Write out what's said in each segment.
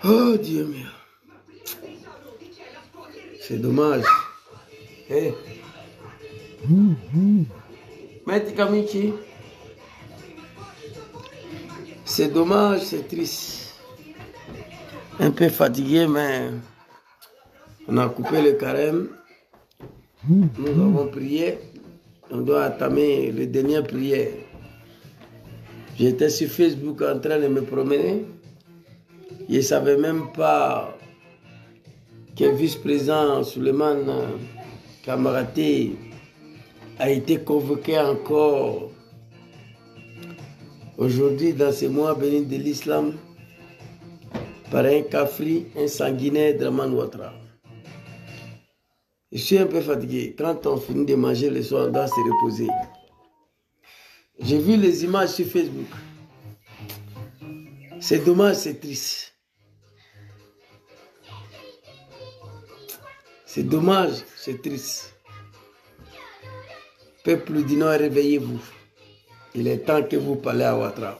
Oh Dieu mien. C'est dommage. Hey. Maître Kamichi. C'est dommage, c'est triste. Un peu fatigué, mais on a coupé le carême. Nous avons prié. On doit entamer le dernier prière. J'étais sur Facebook en train de me promener. Je ne savais même pas que le vice-président Suleiman Kamaraté a été convoqué encore aujourd'hui dans ce mois béni de l'islam par un kafri, un sanguinaire Draman Ouattara. Je suis un peu fatigué. Quand on finit de manger le soir, on doit se reposer. J'ai vu les images sur Facebook. C'est dommage, c'est triste. C'est dommage, c'est triste. Peuple du Nord, réveillez-vous. Il est temps que vous parlez à Ouattara.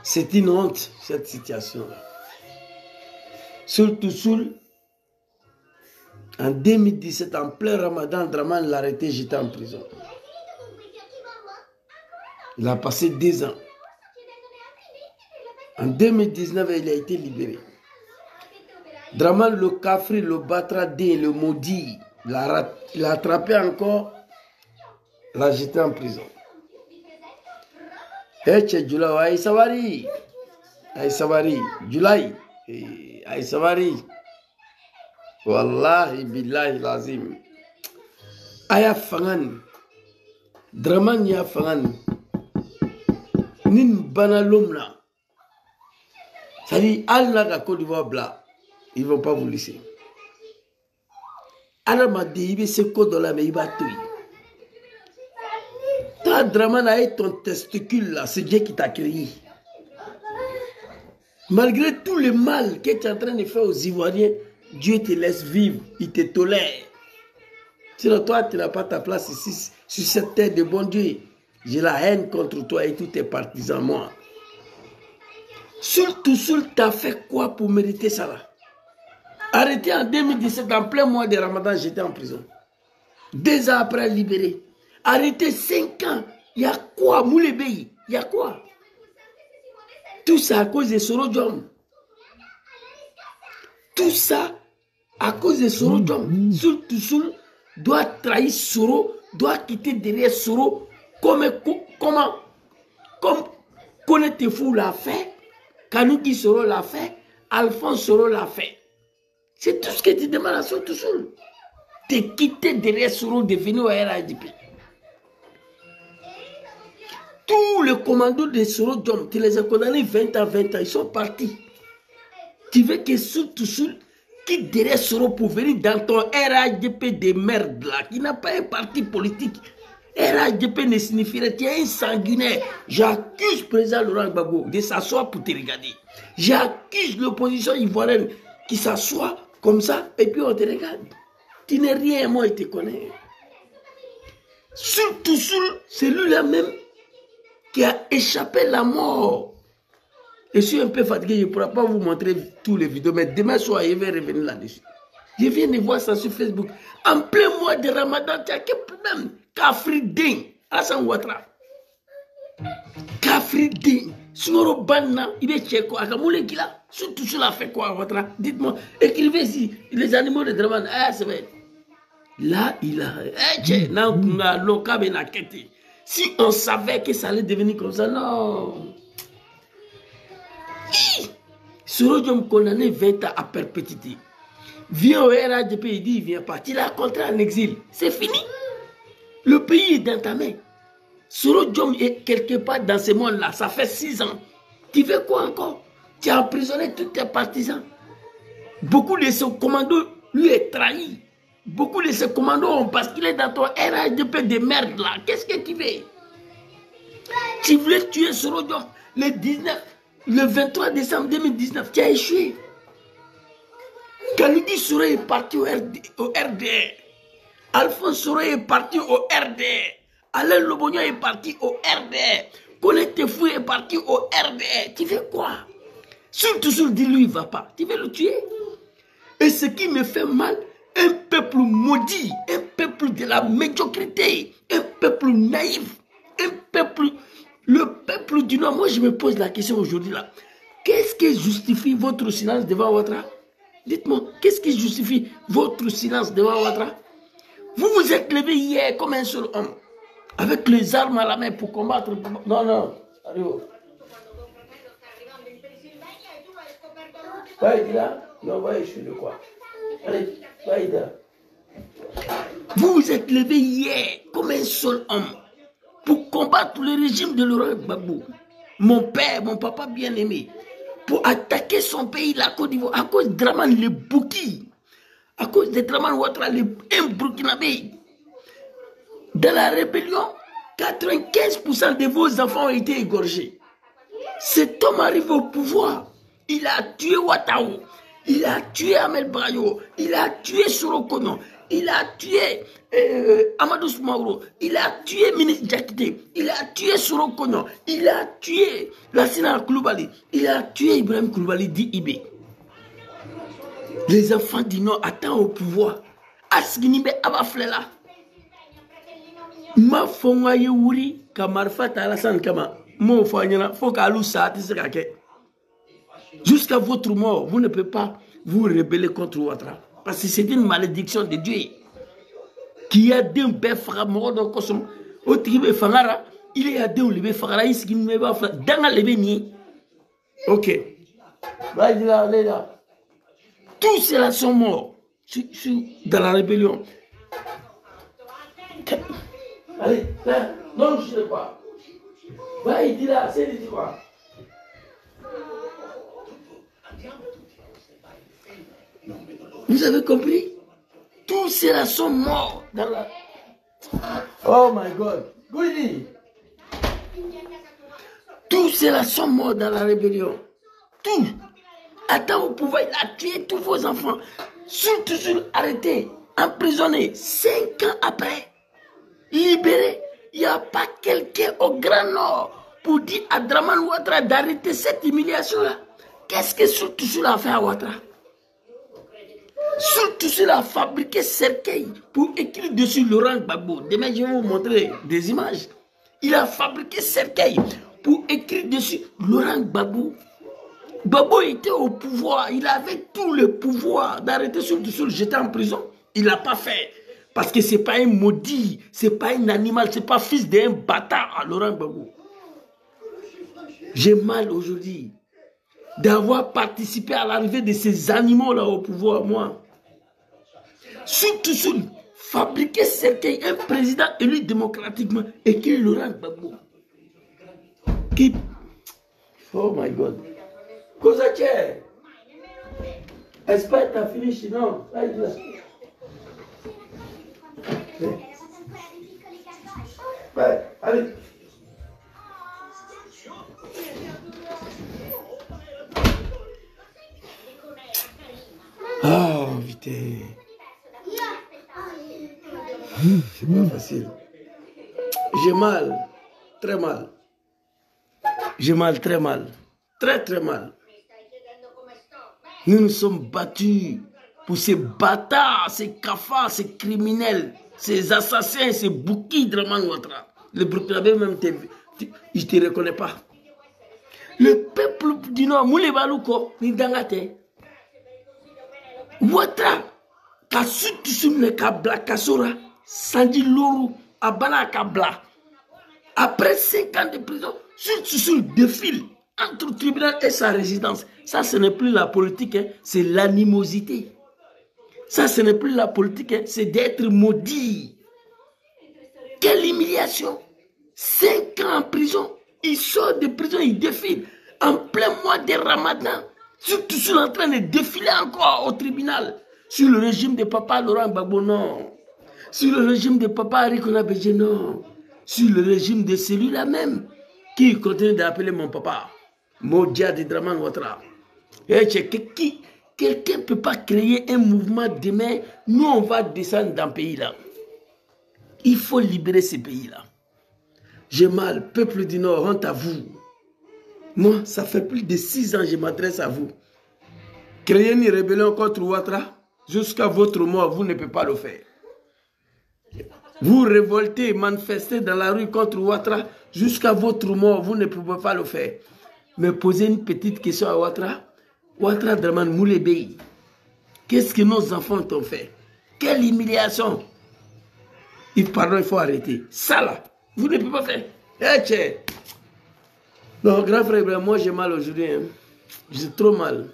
C'est une honte, cette situation-là. Surtout, en 2017, en plein Ramadan, Draman l'a arrêté, j'étais en prison. Il a passé 2 ans. En 2019, il a été libéré. Draman, le Kafri, le Batradé, le maudit, il a attrapé encore, l'a jeté en prison. Eche Julai, Aïsawari, Aïsawari, Julai, Aïsawari. Wallahi billahi lazim. Aya fangan. Draman ya fangan. Nin banalomna. Ça dit, Allah la Côte d'Ivoire bla. Ils ne vont pas vous laisser. Allah m'a dit, il va se coder là, mais il va tuer. Ta Draman a ton testicule là, c'est Dieu qui t'a créé. Malgré tout le mal que tu es en train de faire aux Ivoiriens, Dieu te laisse vivre, il te tolère. Sinon toi, tu n'as pas ta place ici, sur cette terre de bon Dieu. J'ai la haine contre toi et tous tes partisans, moi. Surtout, t'as fait quoi pour mériter ça là? Arrêté en 2017, en plein mois de Ramadan, j'étais en prison. 2 ans après, libéré. Arrêté 5 ans. Il y a quoi, Moulébéi? Il y a quoi? Tout ça à cause de Soro Diom. Tout ça à cause de Soro Diom. Surtout, doit trahir Soro, doit quitter derrière Soro. Comme Konete Fou l'a fait, Kanouki Soro l'a fait, Alphonse Soro l'a fait. C'est tout ce que tu demandes à Surtout. Te quitter derrière Soro, devenir au RADP. Tous les commandos de Soro Diom, tu les as condamnés 20 ans, ils sont partis. Tu veux que Surtout quitte derrière Soro pour venir dans ton RADP de merde là, qui n'a pas un parti politique. RADP ne signifierait, tu es un sanguinaire. J'accuse le président Laurent Gbagbo de s'asseoir pour te regarder. J'accuse l'opposition ivoirienne qui s'assoit comme ça et puis on te regarde. Tu n'es rien, moi je te connais. Surtout, c'est lui-là même qui a échappé la mort. Je suis un peu fatigué, je ne pourrai pas vous montrer tous les vidéos, mais demain soir, je vais revenir là-dessus. Je viens de voir ça sur Facebook. En plein mois de Ramadan, tu as quel problème? Kafri Ding, Hassan Ouattara. Kafri Ding, Sunoro Banna, il est tchéco, Akamoule Gila, surtout cela fait quoi, Ouattara? Dites-moi, écrivez ici, les animaux de Draman, ah, c'est vrai. Là, il a. Si on savait que ça allait devenir comme ça, non. Soro Diom condamné 20 ans à perpétuité. Viens au RADP, il dit, il vient pas. Tu l'as rencontré en exil. C'est fini. Le pays est dans ta main. Soro Diom est quelque part dans ce monde-là. Ça fait 6 ans. Tu veux quoi encore? Tu as emprisonné tous tes partisans. Beaucoup de ces commandos lui est trahi. Beaucoup de ces commandos ont basculé dans ton RADP de merde là. Qu'est-ce que tu veux? Tu voulais tuer Soro Diom le 23 décembre 2019. Tu as échoué. Kanouki Soro est parti au RDR. Alphonse Soro est parti au RDR. Alain Lobogno est parti au RDR. Konete Fou est parti au RDR. Tu fais quoi? Surtout sur dit lui, il ne va pas. Tu veux le tuer. Et ce qui me fait mal, un peuple maudit, un peuple de la médiocrité, un peuple naïf, un peuple, le peuple du Nord. Moi, je me pose la question aujourd'hui là. Qu'est-ce qui justifie votre silence devant Ouattara? Dites-moi, qu'est-ce qui justifie votre silence devant Ouattara? Vous vous êtes levé hier comme un seul homme, avec les armes à la main pour combattre. Non, non, arrive. Va, il est là. Non, va, je suis de quoi? Allez, va, il est là. Vous vous êtes levé hier comme un seul homme pour combattre le régime de Laurent Gbagbo, mon père, mon papa bien-aimé, pour attaquer son pays, la Côte d'Ivoire, à cause de Draman le Bouki, à cause de Draman Ouattara, un Burkinabé. Dans la rébellion, 95% de vos enfants ont été égorgés. Cet homme arrive au pouvoir. Il a tué Ouattara, il a tué Amel Brayo, il a tué Sorokono, il a tué Amadou Soumaoro, il a tué ministre Diakité, il a tué Sorokono, il a tué Lassina Koulibaly, il a tué Ibrahim Koulibaly dit Ibé. Les enfants du Nord attendent au pouvoir. Asginibe Abaflela. Ma fonga yuri kamarfa Alassane Kama. Mo fanyana fokalu saati sekake. Jusqu'à votre mort, vous ne pouvez pas vous rebeller contre Ouattara. Parce que c'est une malédiction de Dieu. Qui a d'un bœuf mort dans Kosom. Au tribe Fangara, il est à deux lebe Fangara, il s'est mis dans la lebe. Ok. Tous ceux-là sont morts dans la rébellion. Allez, là, non, je ne sais pas. Va, il dit là, c'est dit quoi? Vous avez compris? Tous ceux-là sont morts dans la... Oh my God. Goudi. Tous ceux-là sont morts dans la rébellion. Tous. Attends au pouvoir, il a tué tous vos enfants. Surtout arrêtés, emprisonnés. 5 ans après, libérés. Il n'y a pas quelqu'un au Grand Nord pour dire à Draman Ouattara d'arrêter cette humiliation-là. Qu'est-ce que surtout cela a fait à Ouattara? Surtout cela a fabriqué cercueil pour écrire dessus Laurent Gbagbo. Demain, je vais vous montrer des images. Il a fabriqué cercueil pour écrire dessus Laurent Gbagbo. Gbagbo était au pouvoir. Il avait tout le pouvoir d'arrêter surtout le jeter en prison. Il ne l'a pas fait. Parce que ce n'est pas un maudit, ce n'est pas un animal, ce n'est pas fils d'un bâtard à Laurent Gbagbo. J'ai mal aujourd'hui d'avoir participé à l'arrivée de ces animaux-là au pouvoir, moi. Surtout fabriquer cercueil, un président élu démocratiquement et qui est Laurent Gbagbo. Qui... Oh my God. Kozache, espère que tu as fini sinon. Ouais, allez. Ah, vite. C'est pas facile. J'ai mal, très mal. J'ai mal, très mal. Très, très mal. Nous nous sommes battus pour ces bâtards, ces cafards, ces criminels, ces assassins, ces bouquis de Draman Ouattara. Le Burkinabé même, il ne te reconnaît pas. Le peuple du Nord, Moulé Balouko, Nidangate. Ouattara, Kasutusumne Kabla Kasora, Sandi Loru, Abana Kabla. Après 5 ans de prison, sur défile entre le tribunal et sa résidence. Ça, ce n'est plus la politique, hein, c'est l'animosité. Ça, ce n'est plus la politique, hein, c'est d'être maudit. Quelle humiliation! 5 ans en prison. Il sort de prison, il défile. En plein mois de Ramadan. Surtout sur en train de défiler encore au tribunal. Sur le régime de papa Laurent Gbagbo, non. Sur le régime de papa Arikona Bédje, non. Sur le régime de celui-là même qui continue d'appeler mon papa. Modia de Draman Ouattara. Quelqu'un ne peut pas créer un mouvement demain. Nous, on va descendre dans ce pays-là. Il faut libérer ces pays-là. J'ai mal, peuple du Nord, honte à vous. Moi, ça fait plus de 6 ans que je m'adresse à vous. Créer une rébellion contre Ouattara, jusqu'à votre mort, vous ne pouvez pas le faire. Vous révoltez, manifestez dans la rue contre Ouattara, jusqu'à votre mort, vous ne pouvez pas le faire. Mais posez une petite question à Ouattara. Ouattara Draman Moulébéi, qu'est-ce que nos enfants t'ont fait? Quelle humiliation! Pardon, il faut arrêter. Ça là, vous ne pouvez pas faire. Hey, non, grand frère Ibrahim, moi j'ai mal aujourd'hui. Hein. J'ai trop mal.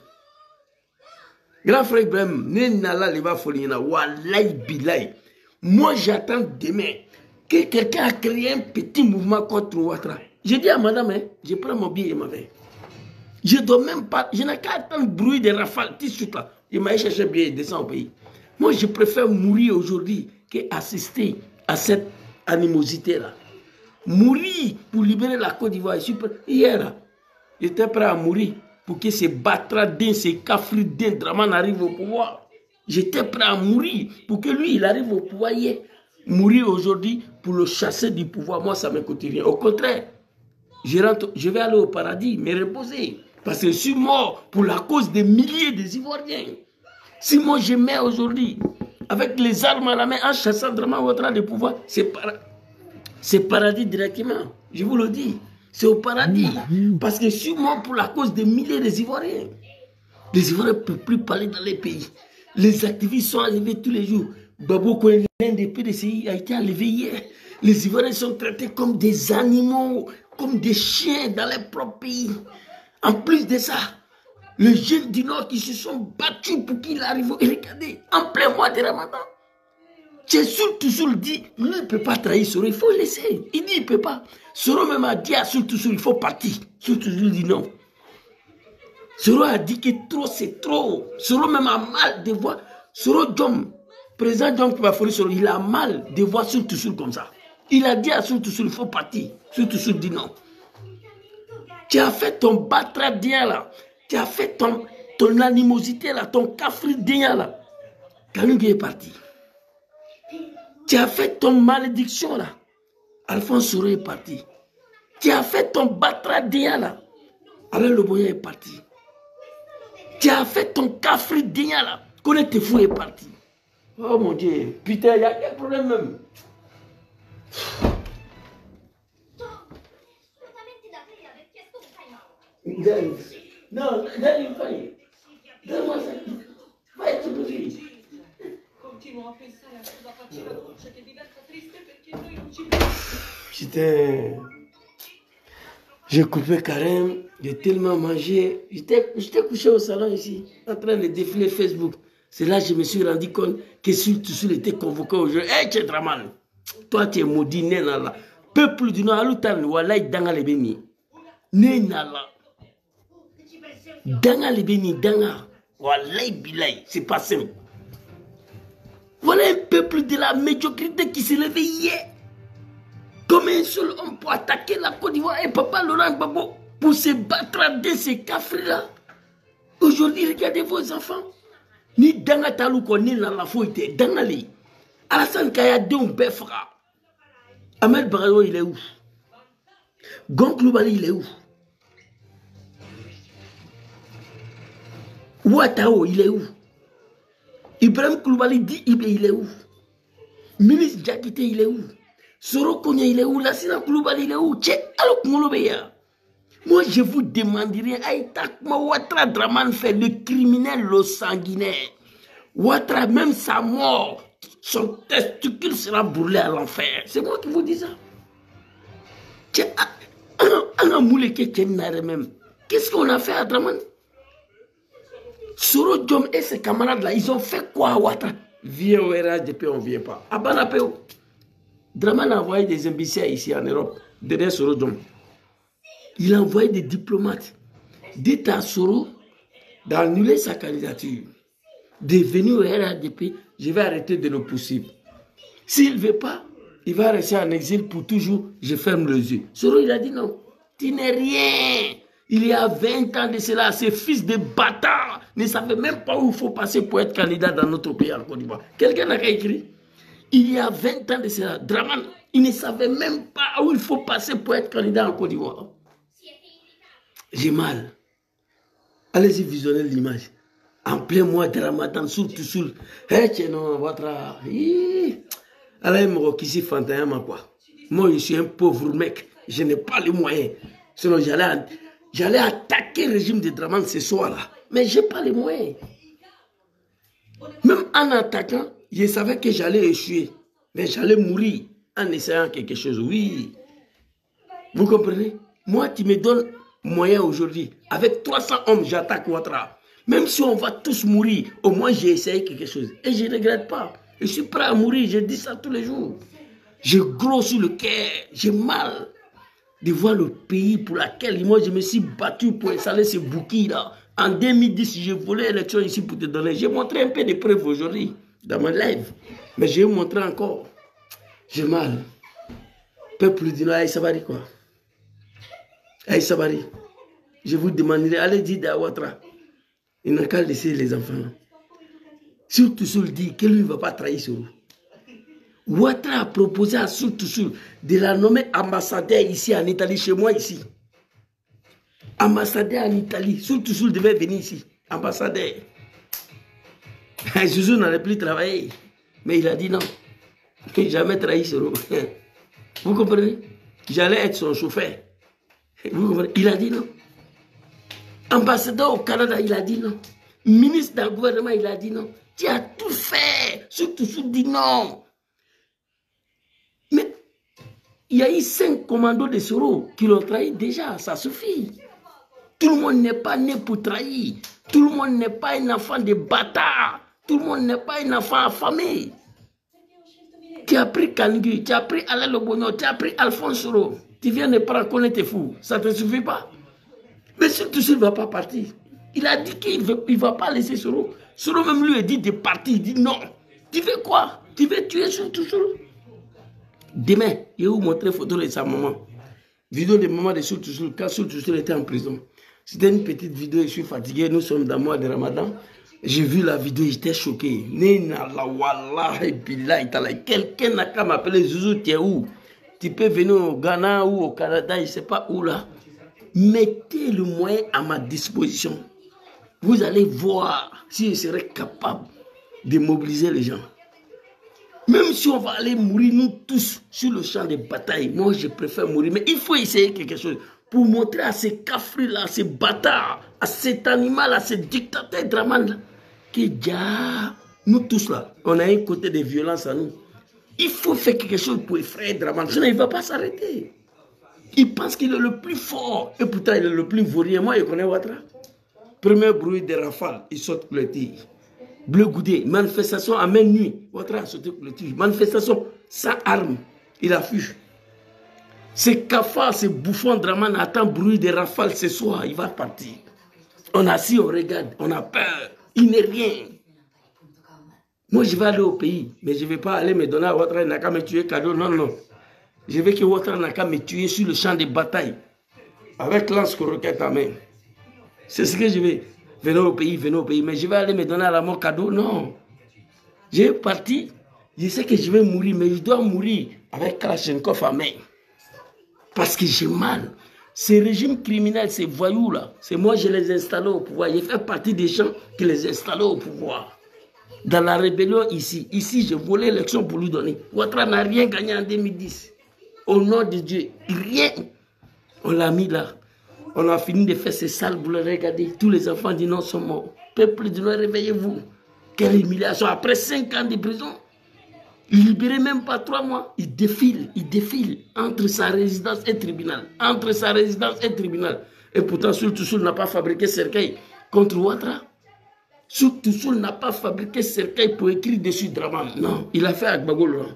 Grand frère Ibrahim, Nenala Leva Folina, Wallahi Bilay. Moi j'attends demain que quelqu'un a créé un petit mouvement contre Ouattara. J'ai dit à madame, hein, je prends mon billet et ma veille. Je ne dois même pas, je n'ai qu'à attendre le bruit des rafales tout de suite là. Il m'a cherché un billet et descend au pays. Moi je préfère mourir aujourd'hui qu'assister à cette animosité là. Mourir pour libérer la Côte d'Ivoire. Hier, j'étais prêt à mourir pour que ces Batradins, ces Kafridins, Draman arrivent au pouvoir. J'étais prêt à mourir pour que lui, il arrive au pouvoir hier. Mourir aujourd'hui pour le chasser du pouvoir, moi, ça ne me coûte rien. Au contraire, je vais aller au paradis, me reposer. Parce que je suis mort pour la cause des milliers des Ivoiriens. Si moi, je mets aujourd'hui, avec les armes à la main, en chassant Draman Ouattara du pouvoir, c'est paradis directement. Je vous le dis. C'est au paradis. Parce que je suis mort pour la cause des milliers des Ivoiriens. Les Ivoiriens ne peuvent plus parler dans les pays. Les activistes sont enlevés tous les jours. Babo Koen, l'un des PDCI, a été enlevé hier. Les Ivoiriens sont traités comme des animaux, comme des chiens dans leur propre pays. En plus de ça, les jeunes du Nord qui se sont battus pour qu'il arrive. Et regardez, en plein mois de Ramadan. Soul Toussoul dit, lui il ne peut pas trahir Soro, il faut le laisser. Il dit, il ne peut pas. Soro même a dit à Soul Toussoul, il faut partir. Soul Toussoul dit non. Soro a dit que trop, c'est trop. Soro même a mal de voir. Soro Djom, président Djom Kibafori Soro, il a mal de voir Soul Toussoul comme ça. Il a dit à Soul Toussoul, il faut partir. Soul Toussoul dit non. Tu as fait ton batradien là. Tu as fait ton animosité là, ton cafridien là. Kanougi est parti. Tu as fait ton malédiction là. Alphonse Soro est parti. Tu as fait ton batradien là. Alain Loboya est parti. Tu as fait ton cafridien là. Connais tes fous est parti. Oh mon Dieu. Putain, il y a quel problème même. Non, donne-moi ça. Va être obligé. Putain, j'ai coupé carême, j'ai tellement mangé. J'étais couché au salon ici, en train de défiler Facebook. C'est là que je me suis rendu compte que Soul Toussoul était convoqué aujourd'hui. Hé, hey, Tchedraman, toi tu es maudit, Nenala. Peuple du Nord, Aloutan, Walay, Danga le Béni. Nenala. Danga le Béni, Danga. Walay, Bilay, c'est pas simple. Voilà un peuple de la médiocrité qui s'est levé hier. Comme un seul homme pour attaquer la Côte d'Ivoire et Papa Laurent Gbagbo pour se battre de ces cafres-là. Aujourd'hui, regardez vos enfants. Ni Danga Talouko, ni dans la fouille, Danga li. Alassane Kayade, un befra. Ahmed Barado, il est où? Gonk Loubali, il est où? Ouattao, il est où? Ibrahim Koulibaly dit il est où? Ministre Diakité, il est où? Soro Konya, il est où? Lassina Koulibaly, il est où? Moi, je vous demanderai, Aïtakma Ouattara Draman fait le criminel, le sanguinaire. Ouattara, même sa mort, son testicule sera brûlé à l'enfer. C'est moi qui vous dis ça. Qu'est-ce qu'on a fait à Draman? Soro Djom et ses camarades là, ils ont fait quoi à Ouattara? Viens au RHDP, on ne vient pas. À Banapeo, Draman a envoyé des imbéciles ici en Europe, derrière Soro Djom. Il a envoyé des diplomates d'État à Soro d'annuler sa candidature, de venir au RHDP. Je vais arrêter de le pousser. S'il ne veut pas, il va rester en exil pour toujours. Je ferme les yeux. Soro, il a dit non. Tu n'es rien. Il y a 20 ans de cela, ces fils de bâtards ne savaient même pas où il faut passer pour être candidat dans notre pays en Côte d'Ivoire. Quelqu'un n'a qu'à écrire. Il y a 20 ans de cela, Draman, il ne savait même pas où il faut passer pour être candidat en Côte d'Ivoire. J'ai mal. Allez-y visionner l'image. En plein mois de Ramadan, surtout sur. Non, votre. Allez, me ici, Fantayama, quoi. Moi, je suis un pauvre mec. Je n'ai pas les moyens. Sinon, j'allais attaquer le régime de Draman ce soir-là. Mais je n'ai pas les moyens. Même en attaquant, je savais que j'allais échouer. Mais j'allais mourir en essayant quelque chose. Oui. Vous comprenez? Moi, tu me donnes moyen aujourd'hui. Avec 300 hommes, j'attaque Ouattara. Même si on va tous mourir, au moins j'ai essayé quelque chose. Et je ne regrette pas. Je suis prêt à mourir, je dis ça tous les jours. J'ai gros sur le cœur, j'ai mal de voir le pays pour lequel moi je me suis battu pour installer ce bouquet-là. En 2010, j'ai volé l'élection ici pour te donner. J'ai montré un peu de preuves aujourd'hui dans ma live. Mais je vais vous montrer encore. J'ai mal. Peuple du Nord, Aïe Sabari quoi. Aïe Sabari. Je vous demanderai, allez dire à Ouattara. Il n'a qu'à laisser les enfants là. Surtout Soul dit que lui ne va pas trahir Soro. Ouattara a proposé à Surtout Soul de la nommer ambassadeur ici en Italie, chez moi ici. Ambassadeur en Italie. Surtout Soul devait venir ici. Ambassadeur. Zouzou n'allait plus travailler. Mais il a dit non. Il n'a jamais trahi Soro. Vous comprenez? J'allais être son chauffeur. Vous comprenez? Il a dit non. Ambassadeur au Canada, il a dit non. Ministre d'un gouvernement, il a dit non. Tu as tout fait. Surtout dit non. Mais il y a eu 5 commandos de Soro qui l'ont trahi déjà. Ça suffit. Tout le monde n'est pas né pour trahir. Tout le monde n'est pas un enfant de bâtard. Tout le monde n'est pas un enfant affamé. Tu as pris Kangu, tu as pris Alain Lobogno, tu as pris Alphonse Soro. Tu viens de prendre connaître tes fous. Ça ne te suffit pas? Mais Surtout Soul ne va pas partir. Il a dit qu'il ne va pas laisser Soro. Soro même lui a dit de partir. Il dit non. Tu veux quoi? Tu veux tuer Surtout Soul? Demain, je vais vous montrer une photo de sa maman. Vidéo de maman de Surtout Soul quand Surtout Soul était en prison. C'était une petite vidéo, je suis fatigué. Nous sommes dans le mois de Ramadan. J'ai vu la vidéo, j'étais choqué. Quelqu'un n'a qu'à m'appeler Zouzou, tu es où? Tu peux venir au Ghana ou au Canada, je ne sais pas où là. Mettez le moyen à ma disposition. Vous allez voir si je serai capable de mobiliser les gens. Même si on va aller mourir nous tous sur le champ de bataille, moi je préfère mourir. Mais il faut essayer quelque chose pour montrer à ces cafris-là, à ces bâtards, à cet animal, à ces dictateurs Draman que déjà, nous tous là, on a un côté de violence à nous. Il faut faire quelque chose pour effrayer Draman, sinon il ne va pas s'arrêter. Il pense qu'il est le plus fort et pourtant il est le plus vaurien. Moi je connais Ouattara. Premier bruit de rafale, il saute pour le tir. Bleu Goudé, manifestation à main nuit. Ouattara a sauté pour le tir. Manifestation sans arme, il a fui. Ces cafards, ces bouffons Draman attendent bruit de rafale ce soir, il va partir. On a assis, on regarde, on a peur. Il n'est rien. Moi je vais aller au pays, mais je ne vais pas aller me donner à Ouattara, il n'a qu'à me tuer cadeau. Non, non. Je veux que Ouattara n'a qu'à me tuer sur le champ de bataille. Avec lance-roquette à main. C'est ce que je veux. Venez au pays, mais je vais aller me donner à la mort cadeau. Non. Je vais partir. Je sais que je vais mourir, mais je dois mourir avec Kalachnikov à main. Parce que j'ai mal. Ces régimes criminels, ces voyous-là, c'est moi qui les ai installés au pouvoir. J'ai fait partie des gens qui les ai installés au pouvoir. Dans la rébellion ici, j'ai volé l'élection pour lui donner. Ouattara n'a rien gagné en 2010. Au nom de Dieu, rien. On l'a mis là. On a fini de faire ces sales, vous le regardez. Tous les enfants du Nord sont morts. Peuple du Nord, réveillez-vous. Quelle humiliation. Après 5 ans de prison, il libéré même pas 3 mois. Il défile entre sa résidence et tribunal. Entre sa résidence et tribunal. Et pourtant, Surtout Soul n'a pas fabriqué cercueil contre Ouattara. Surtout Soul n'a pas fabriqué cercueil pour écrire dessus Draman. Non, il a fait avec Gbagbo Laurent.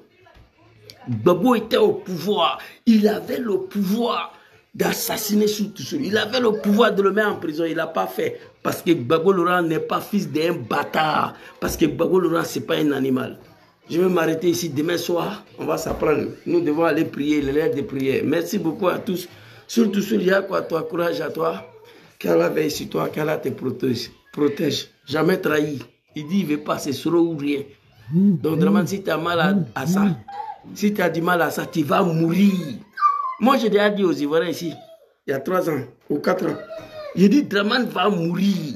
Gbagbo était au pouvoir. Il avait le pouvoir d'assassiner Surtout Soul. Il avait le pouvoir de le mettre en prison. Il n'a pas fait. Parce que Gbagbo Laurent n'est pas fils d'un bâtard. Parce que Gbagbo Laurent, ce n'est pas un animal. Je vais m'arrêter ici. Demain soir, on va s'apprendre. Nous devons aller prier, les lettres de prière. Merci beaucoup à tous. Surtout Soul, il y a quoi toi, courage à toi. Qu'Allah veille sur toi, qu'Allah te protège. Jamais trahi. Il dit, il ne veut pas, c'est Soro ou rien. Donc, Draman, si tu as mal à ça, si tu as du mal à ça, tu vas mourir. Moi, j'ai déjà dit aux Ivoiriens ici, il y a 3 ans ou 4 ans. Il dit Draman va mourir.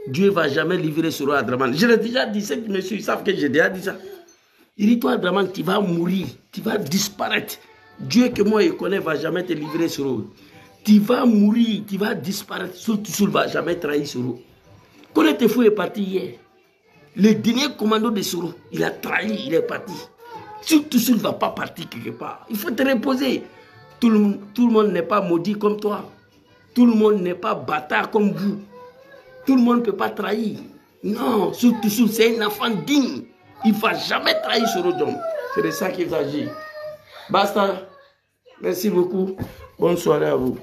Dieu ne va jamais livrer Soro à Draman. Je l'ai déjà dit, ceux qui me suivent savent que j'ai déjà dit ça. Il dit toi Draman, tu vas mourir, tu vas disparaître. Dieu que moi je connais ne va jamais te livrer Soro. Tu vas mourir, tu vas disparaître. Soul ne va jamais trahir Soro. Kone Tefou est parti hier. Le dernier commando de Soro, il a trahi, il est parti. Soul ne va pas partir quelque part. Il faut te reposer. Tout le monde n'est pas maudit comme toi. Tout le monde n'est pas bâtard comme vous. Tout le monde ne peut pas trahir. Non, Soul, c'est un enfant digne. Il ne va jamais trahir Soro Diom. C'est de ça qu'il s'agit. Basta. Merci beaucoup. Bonne soirée à vous.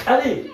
Allez.